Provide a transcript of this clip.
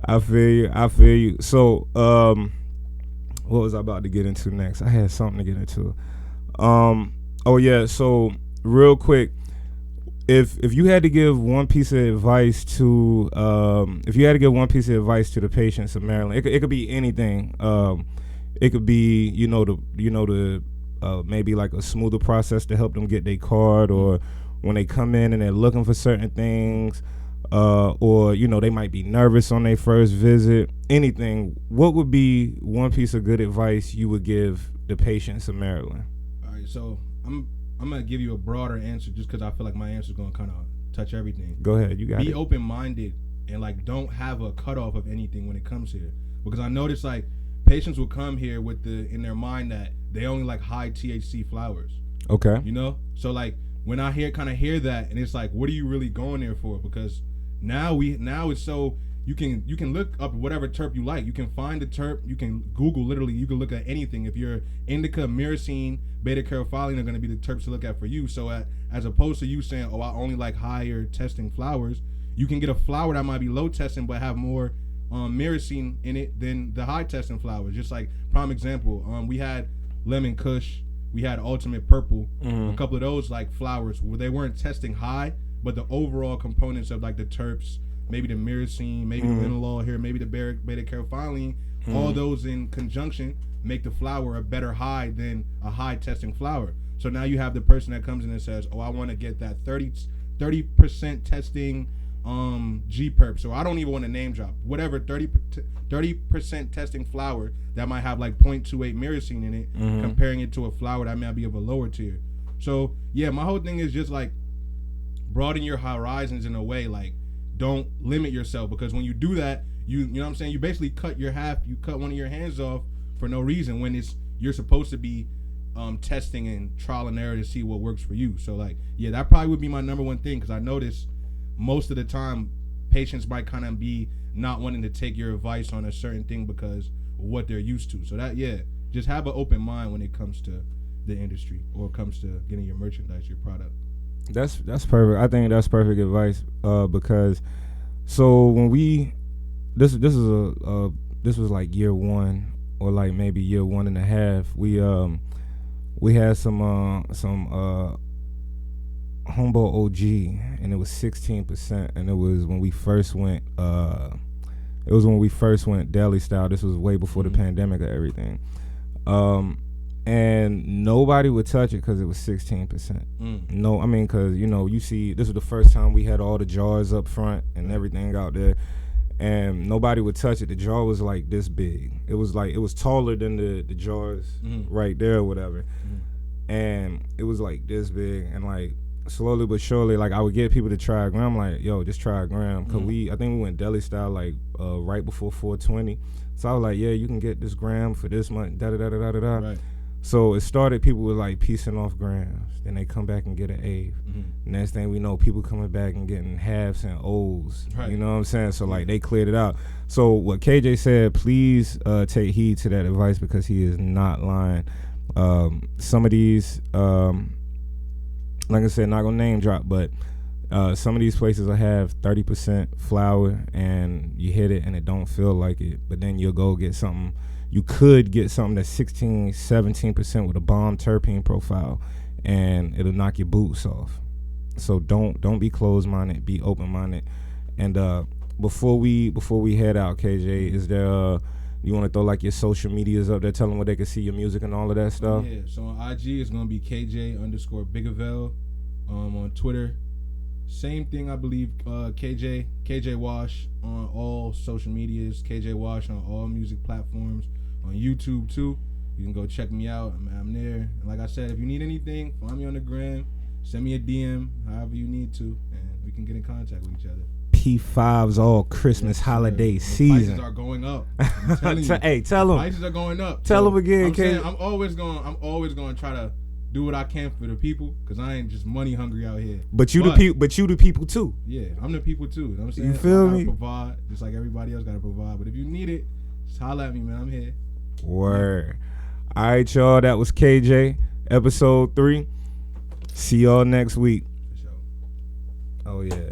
I feel you. I feel you. So, what was I about to get into next? I had something to get into. Oh yeah. So real quick, if you had to give one piece of advice to the patients of Maryland, it could be anything. It could be the maybe like a smoother process to help them get their card, or when they come in and they're looking for certain things, or they might be nervous on their first visit. Anything. What would be one piece of good advice you would give the patients of Maryland? All right, so I'm gonna give you a broader answer just because I feel like my answer is gonna kind of touch everything. Go ahead, you got it. Be open-minded and like don't have a cutoff of anything when it comes here, because I notice like patients will come here with in their mind that they only like high THC flowers. Okay. So like when I hear that, and it's like, what are you really going there for? Because now it's so you can look up whatever terp you like. You can find the terp. You can Google, literally. You can look at anything. If you're indica, myrcene, beta-carotene are going to be the terps to look at for you. So as opposed to you saying, oh, I only like higher testing flowers, you can get a flower that might be low testing but have more myrcene in it than the high testing flowers. Just like prime example, we had lemon kush, we had ultimate purple, a couple of those like flowers where they weren't testing high, but the overall components of like the terps, maybe the myrcene, maybe the linalool here, maybe the beta-carotene, all those in conjunction make the flower a better high than a high testing flower. So now you have the person that comes in and says, oh, I want to get that 30% testing G-perp. So I don't even want to name drop. Whatever 30% testing flower that might have like 0.28 myrcene in it, comparing it to a flower that might be of a lower tier. So yeah, my whole thing is just like broaden your horizons in a way, like don't limit yourself, because when you do that, you know what I'm saying, you basically cut one of your hands off for no reason when you're supposed to be testing and trial and error to see what works for you. So like, yeah, that probably would be my number one thing, because I notice most of the time patients might kind of be not wanting to take your advice on a certain thing because of what they're used to. So that, yeah, just have an open mind when it comes to the industry or it comes to getting your merchandise, your product. That's perfect. I think that's perfect advice, because so when this was like year one, or like maybe year 1.5. We had some Humboldt OG, and it was 16%, and it was when we first went deli style. This was way before the pandemic or everything. And nobody would touch it because it was 16%. No, I mean, because you see, this was the first time we had all the jars up front and everything out there, and nobody would touch it. The jar was like this big. It was taller than the jars right there or whatever, and it was like this big. And like slowly but surely, like I would get people to try a gram. I'm like, yo, just try a gram, because I think we went deli style like right before 420. So I was like, yeah, you can get this gram for this much. Da da da da da da. Right. So it started, people were like piecing off grams. Then they come back and get an eighth. Next thing we know, people coming back and getting halves and O's. Right. You know what I'm saying? So like they cleared it out. So what KJ said, please take heed to that advice, because he is not lying. Some of these, like I said, not gonna name drop, but some of these places will have 30% flour, and you hit it and it don't feel like it. But then you'll go get something. You could get something that's 16, 17% with a bomb terpene profile, and it'll knock your boots off. So don't be closed-minded, be open-minded. And before we head out, KJ, is there you want to throw like your social medias up there, tell them where they can see your music and all of that stuff? Yeah, so on IG it's gonna be KJ_Bigavel. On Twitter, same thing, I believe. KJ Wash on all social medias. KJ Wash on all music platforms. On YouTube too, you can go check me out. I'm there. And like I said, if you need anything, find me on the gram, send me a DM, however you need to, and we can get in contact with each other. P5's all Christmas holiday season. Prices are going up. I'm telling you. Hey, tell them. Prices are going up. Tell them again, KJ. I'm always going to try to do what I can for the people, because I ain't just money hungry out here. But you the people too. Yeah, I'm the people too. You know what I'm saying? You feel me? I gotta provide, just like everybody else gotta provide. But if you need it, just holler at me, man. I'm here. Word. All right, y'all. That was KJ, episode 3. See y'all next week. For sure. Oh yeah.